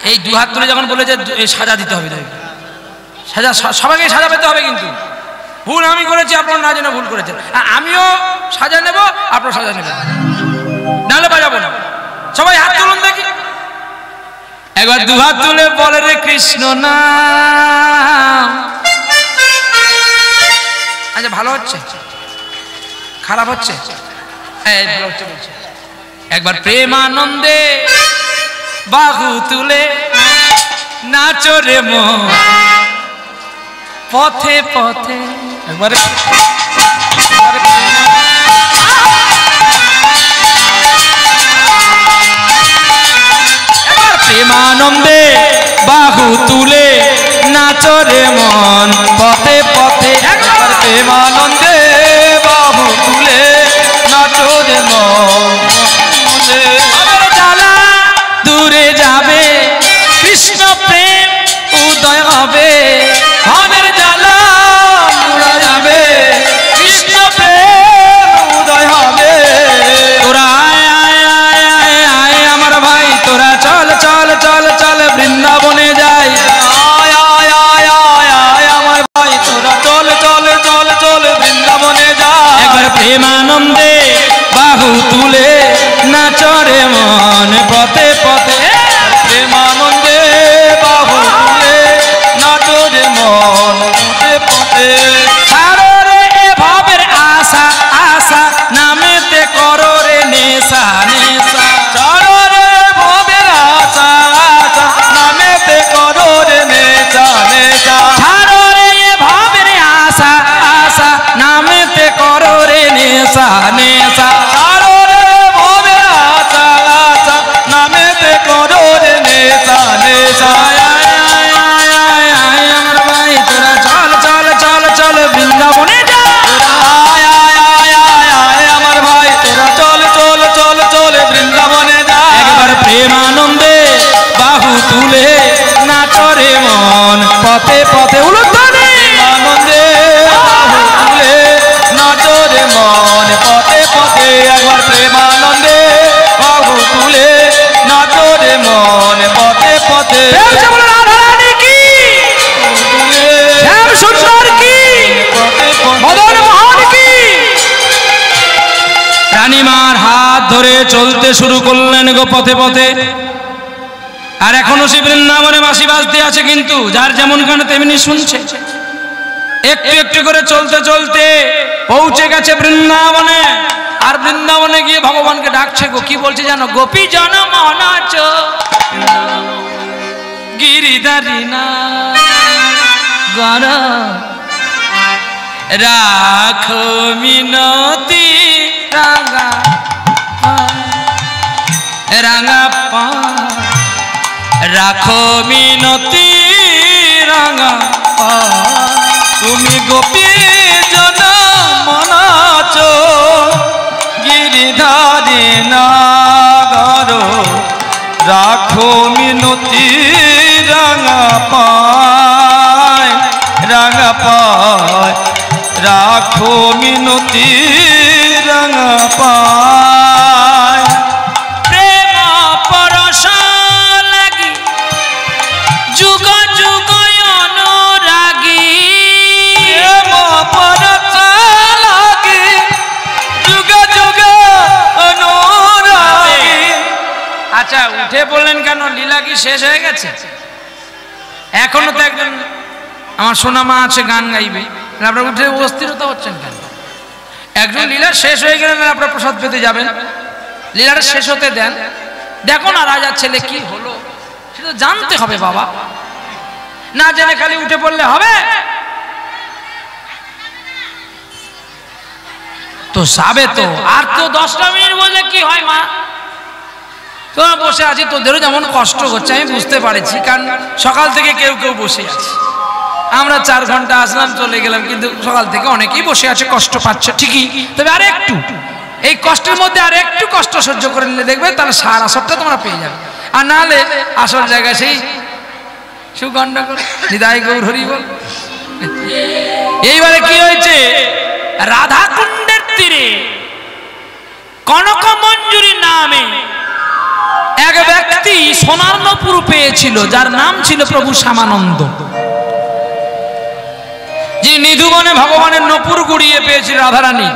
এই দু হাত তুলে যখন বলে যে সাজা দিতে হবে সাজা সবাইকে সাজা পেতে হবে কিন্তু ভুল আমি করেছি আপনার না জেনে ভুল করেছেন আমিও সাজা নেব আপনার সাজা নেবেন নাহলে বাজাবো না সবাই হাত তুলুন দেখি একবার দু হাত তুলে বলে রে কৃষ্ণ না আচ্ছা ভালো হচ্ছে খারাপ হচ্ছে ভালো হচ্ছে বলছে একবার প্রেমানন্দে বাহু তুলে নাচো রে মন পথে পথে একবারে প্রেমানন্দে বাহু তুলে নাচো রে মন পথে পথে একবার প্রেমানন্দে বাহু তুলে নাচো রে মন জ্বালা দূরে যাবে কৃষ্ণ প্রেম উদয় হবে মনের জ্বালা দূরে যাবে কৃষ্ণ প্রেম উদয় হবে তোরা আয় আয় আয় আয় আয় আমার ভাই তোরা চল চল চল চল বৃন্দাবনে যাই পথে রাধা রানী কি, শ্যাম সুন্দর কি, মদন মোহন কি। রানীমার হাত ধরে চলতে শুরু করলেন গো পথে পথে। আর এখনো সে বৃন্দাবনে বাঁশি বাজতে আছে, কিন্তু যার যেমন গান তেমনি শুনছে। একটু একটু করে চলতে চলতে পৌঁছে গেছে বৃন্দাবনে। আর বৃন্দাবনে গিয়ে ভগবানকে ডাকছে গো, কি বলছে জানো? গোপী জন মনাচ গিরিধারী না গর রাখো মিনতি রাঙা রাঙা পা রাখো মিনতি রাঙা পা। তুমি গোপী জন মনাচ গিরিধারী নাগর রাখো মিনতি রাঙা পায় রাঙা পায় রাখো মিনতি রাঙা পায়। প্রেম পরশ লাগি যুগ যুগ অনুরাগী, প্রেম পরশ লাগি যুগ যুগ অনুরাগী। আচ্ছা উঠে বললেন কেন? লীলা কি শেষ হয়ে গেছে? এখনো তো একজন আমার সোনা মা আছে গান গাইবে, আপনারা উঠে অস্থিরতা হচ্ছেন কেন? একজন লীলা শেষ হয়ে গেলেন, আপনারা প্রসাদ পেতে যাবেন। লীলাটা শেষ হতে দেন। দেখো না রাজার ছেলে কি হলো, সেটা জানতে হবে বাবা। না জেনে খালি উঠে পড়লে হবে? তো যাবে তো, আর তো 10টা মিনিট বললে কি হয় মা? তোরা বসে আছি, তোদেরও যেমন কষ্ট হচ্ছে আমি বুঝতে পারছি, কারণ সকাল থেকে কেউ কেউ বসে আছে। আমরা 4 ঘন্টা আসলাম চলে গেলাম, কিন্তু সকাল থেকে অনেকেই বসে আছে, কষ্ট পাচ্ছে ঠিকই। তবে আর একটু এই কষ্টের মধ্যে আর একটু কষ্ট সহ্য করে নিলে দেখবে তাহলে সার আসরটা তোমরা পেয়ে যাবে। আর নাহলে আসল জায়গায় সেই সুগন্ধ করে নিদায় গৌর হরি বল। এইবারে কি হয়েছে? রাধা কুণ্ডের তীরে কনক মঞ্জুরি নামে এক ব্যক্তি সোনার নপুর পেয়েছিল, যার নাম ছিল প্রভু শ্যামানন্দ। যে নিধুবনে ভগবানের নপুর গুড়িয়ে পেয়েছিল রাধারানী।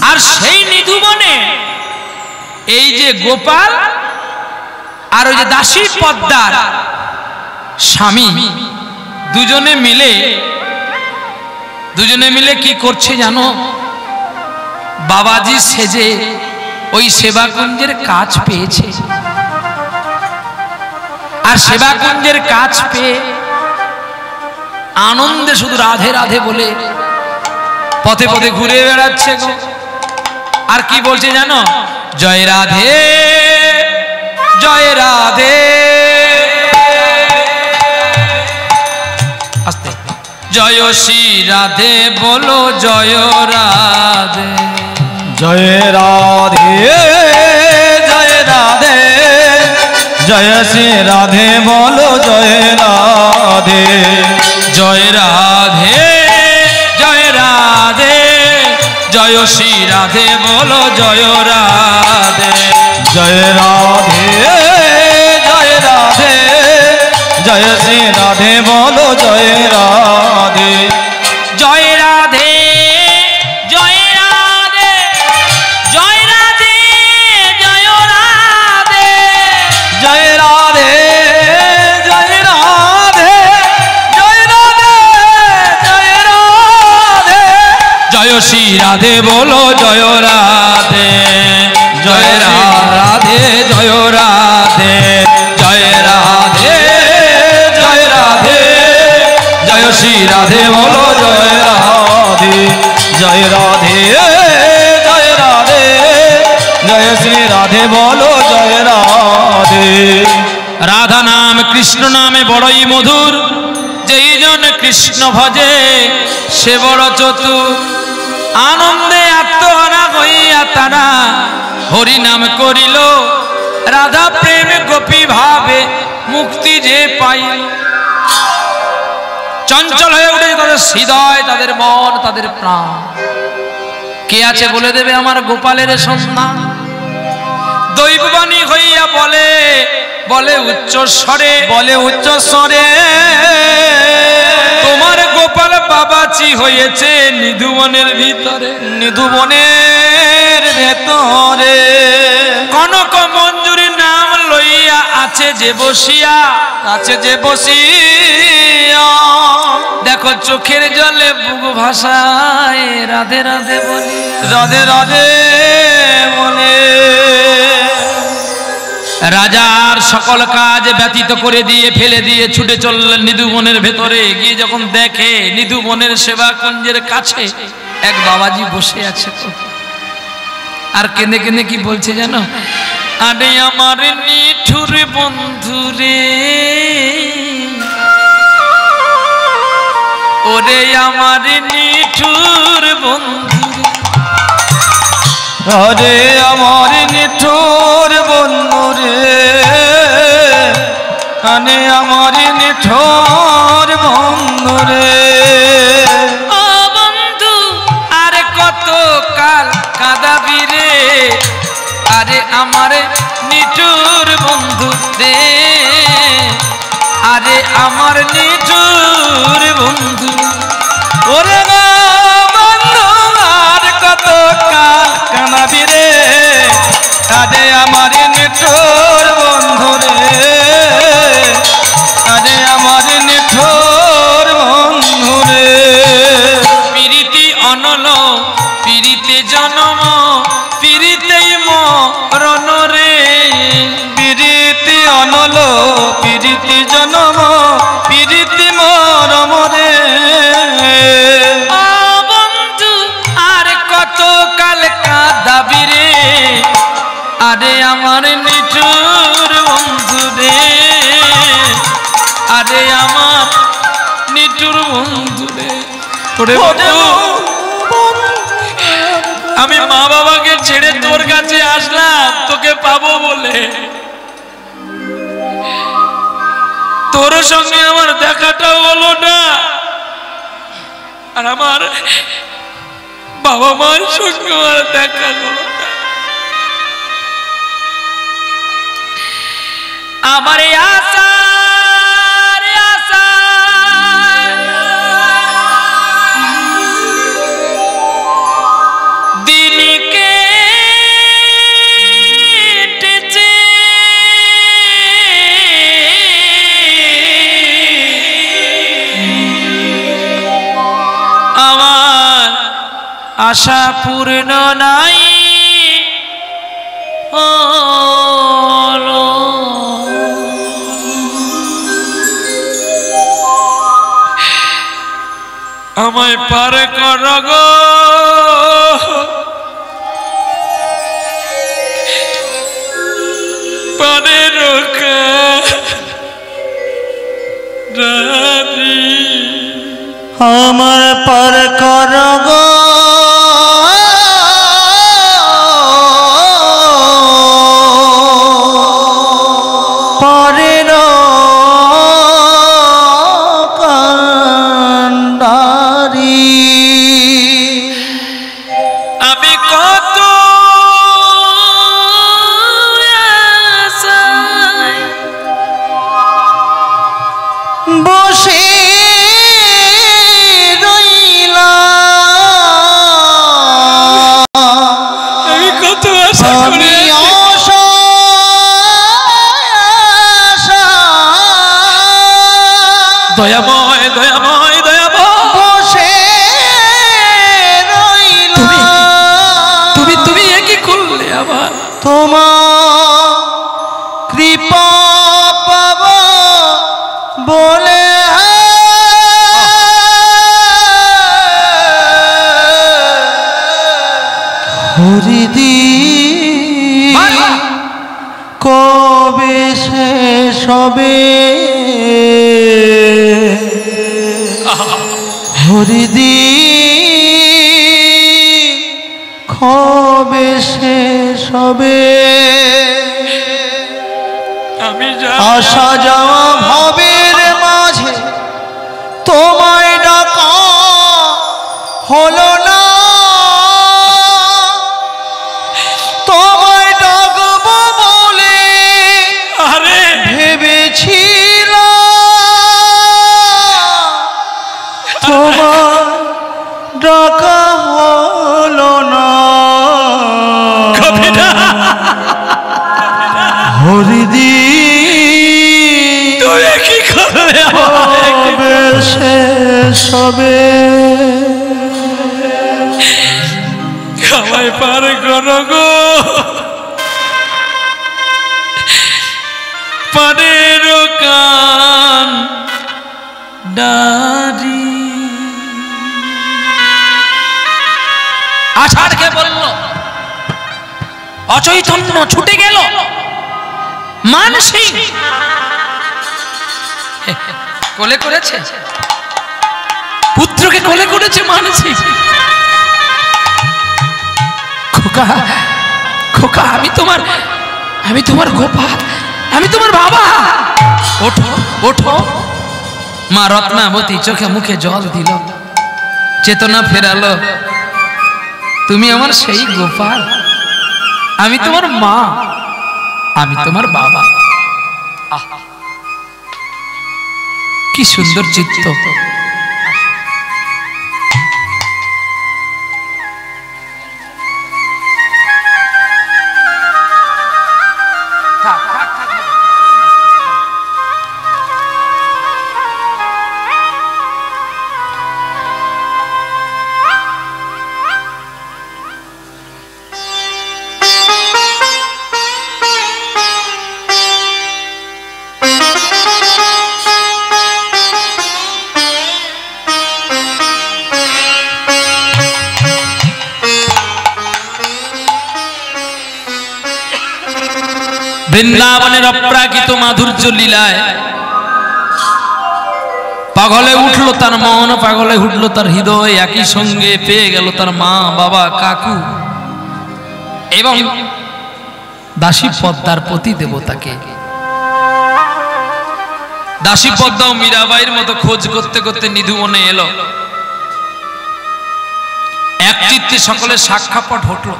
আর সেই নিধুবনে এই যে গোপাল আর ওই যে দাসী পদ্মার স্বামী দুজনে মিলে কি করছে জানো? বাবাজি সেজে ওই সেবাকুঞ্জের কাজ পেয়েছে। আর সেবাকুঞ্জের কাজ পেয়ে আনন্দে শুধু রাধে রাধে বলে পথে পথে ঘুরে বেড়াচ্ছে গো। আর কি বলছে জানো? জয় রাধে জয় রাধে, আস্তে, জয় শ্রী রাধে বলো জয় রাধে, জয় রাধে জয় রাধে, জয় শ্রী রাধে বলো জয় রাধে, জয় রাধে জয় রাধে, জয় শ্রী রাধে বলো জয় রাধে, জয় রাধে জয় রাধে, জয় শ্রী রাধে বলো জয় রাধে, জয় রাধে জয় রাধে, জয় রাধে জয় রাধে, জয় রাধে জয় রাধে, জয় রাধে জয় রাধে, জয় শ্রী রাধে বলো জয় রাধে, জয় রাধে জয় রাধে, জয় রাধে জয় রাধে, জয় শ্রী রাধে বলো জয় রাধে, জয় রাধে জয় রাধে, জয় শ্রী রাধে বলো জয় রাধে। রাধা নাম কৃষ্ণ নামে বড়ই মধুর, যেই জন কৃষ্ণ ভজে সে বড় চতুর। আনন্দে আত্মহারা হইয়া তারা হরি নাম করিল, রাধা প্রেম গোপী ভাবে মুক্তি যে পাই। চঞ্চল হয়ে উঠে তাদের হৃদয়, তাদের মন, তাদের প্রাণ। কে আছে বলে দেবে আমার গোপালের সন্ধান? দৈববাণী হইয়া বলে বলে উচ্চ স্বরে, বলে উচ্চ স্বরে, তোমার গোপাল বাবাচি হয়েছে নিধুবনের ভিতরে, নিধুবনের ভেতরে। কনক মঞ্জুরি নাম লইয়া আছে যে বসিয়া, আছে যে বসিয়া, দেখো চোখের জলে বুক ভাষায় রাধে রাধে বলি, রাধে রাধে বলে। রাজার সকল কাজ ব্যতীত করে দিয়ে ফেলে দিয়ে ছুটে চললেন নিধুবনের ভেতরে। গিয়ে যখন দেখে নিধুবনের সেবা কুঞ্জের কাছে এক বাবাজি বসে আছে, আর কেঁদে কেঁদে কি বলছে জানো? আরে আমার নিঠুর বন্ধুরে, ওরে আমার নিঠুর বন্ধুরে, আরে আমার নিঠুর বন্ধুরে, আরে আমার নিঠুর বন্ধুরে। ও বন্ধু আর কত কাল কাঁদাবি রে, আরে আমার নিঠুর বন্ধু রে, আরে আমার নিঠুর বন্ধু। ওরে না বন্ধু আর কত কাল কাঁদাবি রে, আরে আমার নিঠুর বন্ধুরে, আরে আমার নিঠুর বন্ধুরে। প্রীতি অনল প্রীতে জনম প্রীতেই মরণ রে, প্রীতি অনল প্রীতি জনম প্রীতি মরম রে। ও বন্ধু আর কত কাল কাঁদাবি রে, আরে আমার নিঠুর বন্ধু রে, আরে আমার নিঠুর বন্ধু রে। ওরে বন্ধু, আমি মা বাবাকে ছেড়ে তোর কাছে আসলাম তোকে পাবো বলে, তোর সঙ্গে আমার দেখাটাও হলো না, আর আমার বাবা মার সঙ্গে আমার দেখা হলো না। আমার আশা দিনকে আমার আশা পূর্ণ নাই হলো, আমায় পার কর গো পারের রাধি, আমার পার কর গো পরের কান্ডারি। আমি কত আশায় বসে আমি কত আশা করে দয়াময় দয়াময় দয়াময় বসে রইলাম। তুমি তুমি একই করলে আবার, তোমার কৃপা পাব বলে হরিদি কবে শেষ হবে, হরিদি কবে শেষ হবে। আমি আসা যাওয়া ভবের মাঝে তোমায় ডাকা হলো না, তোমায় ডাকবো বলে আরে হবে খাওয়াই পার করো গো পানের কান ডারি। আষাঢ়কে বলল, অচৈতন্য ছুটে গেল মানসিক কোলে করেছে, পুত্রকে কোলে করেছে মানসিক। খোকা খোকা, আমি তোমার গোপাল, আমি তোমার বাবা। ওঠো ওঠো। মা রত্নাবতী চোখে মুখে জল দিল, চেতনা ফেরালো। তুমি আমার সেই গোপাল, আমি তোমার মা, আমি তোমার বাবা। কি সুন্দর চিত্ত। বৃন্দাবনের অপ্রাকৃত মাধুর্য লীলায় পাগলে উঠল তার মন, পাগলে উঠল তার হৃদয়। একই সঙ্গে পেয়ে গেল তার মা, বাবা, কাকু এবং দাসী পদ্মার পতি দেবতাকে। দাসী পদ্মাও মীরাবাইয়ের মতো খোঁজ করতে করতে নিধুবনে এলো। এক চিত্তে সকলের সাক্ষাৎ ঘটল।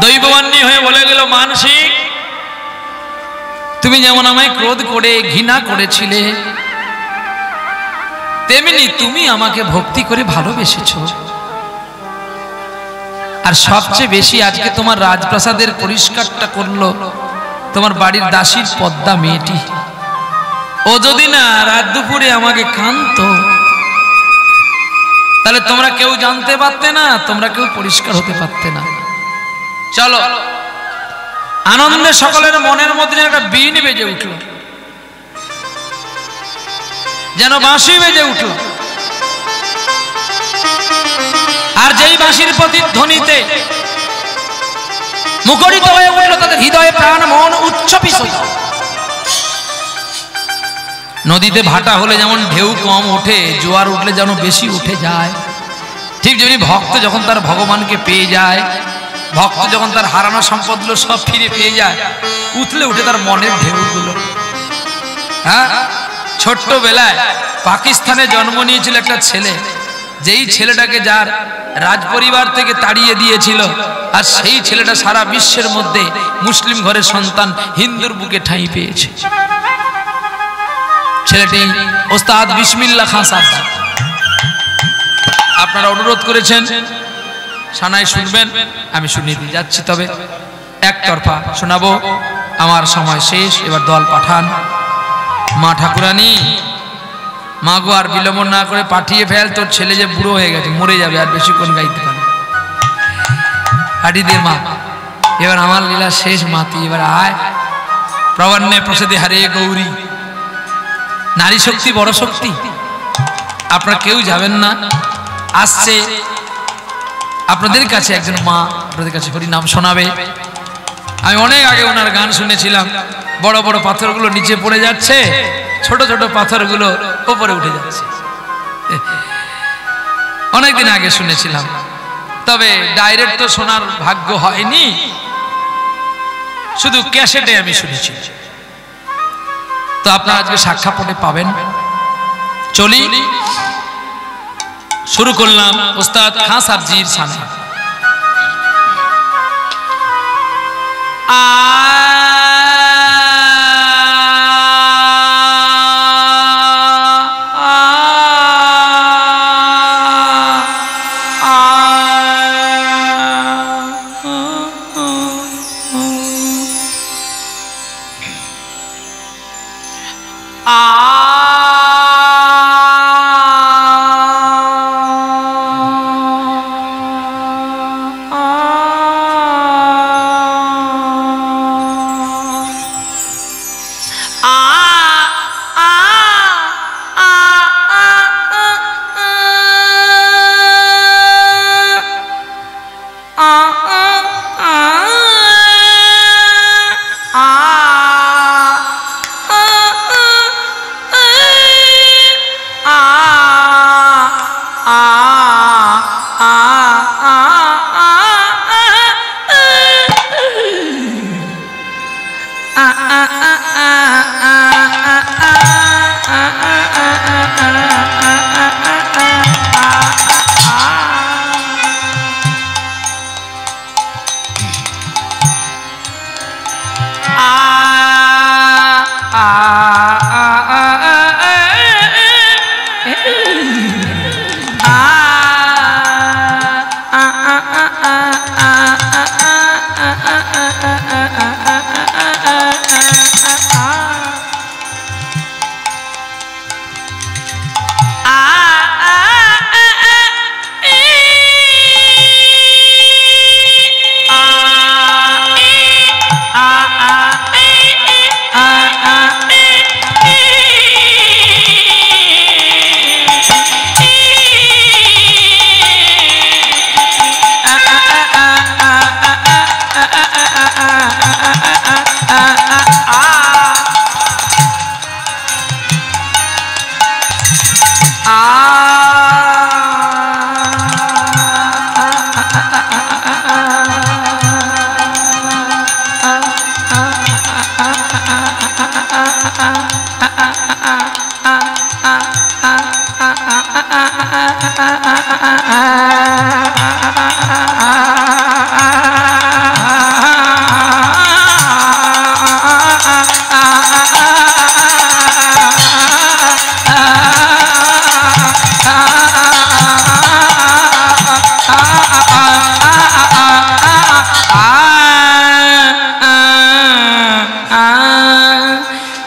দৈববান্যী হয়ে বলে গেল, মানসিক, তুমি যেমন আমায় ক্রোধ করে ঘৃণা করেছিলে, তেমনি তুমি আমাকে ভক্তি করে ভালোবেসেছো। আর সবচেয়ে বেশি আজকে তোমার রাজপ্রাসাদের পরিষ্কারটা করলো তোমার বাড়ির দাসীর পদ্মা মেয়েটি। ও যদি না রাত দুপুরে আমাকে কাঁদতো, তাহলে তোমরা কেউ জানতে পারতে না, তোমরা কেউ পরিষ্কার হতে পারতে না। চলো, আনন্দে সকলের মনের মধ্যে যেন একটা বীণ বেজে উঠল, যেন বাঁশি বেজে উঠল। আর যেই বাঁশির প্রতিধ্বনিতে মুখরিত হয়ে উঠল তাদের হৃদয়ে, প্রাণ, মন উচ্ছ্বসিত। নদীতে ভাটা হলে যেমন ঢেউ কম ওঠে, জোয়ার উঠলে যেন বেশি উঠে যায়, ঠিক যেমনি ভক্ত যখন তার ভগবানকে পেয়ে যায়, ভক্ত যখন তার হারানো সম্পদগুলো সব ফিরে পেয়ে যায়, উঠলে উঠে তার মনের ঢেউগুলো। হ্যাঁ, ছোট্টবেলায় পাকিস্তানে জন্ম নিয়েছিল একটা ছেলে, যেই ছেলেটাকে যার রাজপরিবার থেকে তাড়িয়ে দিয়েছিল, আর সেই ছেলেটা সারা বিশ্বের মধ্যে মুসলিম ঘরের সন্তান, হিন্দুর বুকে ঠাঁই পেয়েছে। ছেলেটি ওস্তাদ বিসমিল্লাহ খান সাহেব। আপনারা অনুরোধ করেছেন, সানাই শুনবেন, আমি শুনিয়ে দিয়ে যাচ্ছি। তবে একতরফা শোনাবো, আমার সময় শেষ। এবার দল পাঠান। মা ঠাকুরানী, মা গো, আর বিলম্ব না করে পাঠিয়ে ফেল, তোর ছেলে যে বুড়ো হয়ে গেছে, মরে যাবে, আর বেশিক্ষণ গাইতে পারে। পাঠি দে মা, এবার আমার লীলা শেষ। মাতি এবার আয়। প্রবন্নে প্রসাদে হারে গৌরী। নারী শক্তি বড় শক্তি, আপনারা কেউ যাবেন না। আসছে আপনাদের কাছে একজন মা, আপনাদের কাছে হরি নাম শোনাবে। আমি অনেক আগে ওনার গান শুনেছিলাম, বড় বড় পাথরগুলো নিচে পড়ে যাচ্ছে, ছোট ছোট পাথরগুলো উপরে উঠে যাচ্ছে। অনেকদিন আগে শুনেছিলাম, তবে ডাইরেক্ট তো শোনার ভাগ্য হয়নি, শুধু ক্যাসেটে আমি শুনেছি। তো আপনারা আজকে সাক্ষাৎপটে পাবেন। চলি, শুরু করলাম ওস্তাদ খান সাহেবজির সামনে।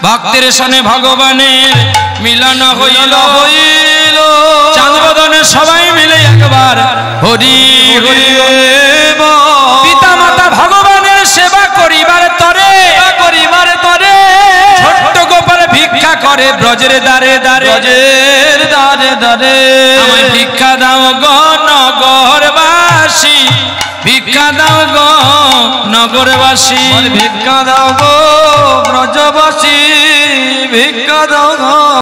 ভক্তের সনে ভগবানের মিলন হইল হইল চাঁদ বদনে সবাই মিলে একবার হরি হরি পিতা মাতা ভগবানের সেবা করিবার তরে ছোট্ট গোপাল ভিক্ষা করে ব্রজের দ্বারে দ্বারে আমায় ভিক্ষা দাও গো নগরবাসী ভিক্ষা দাও গো নগরবাসী ভিক্ষা দাও গো ব্রজবাসী ভিক্ষা দাও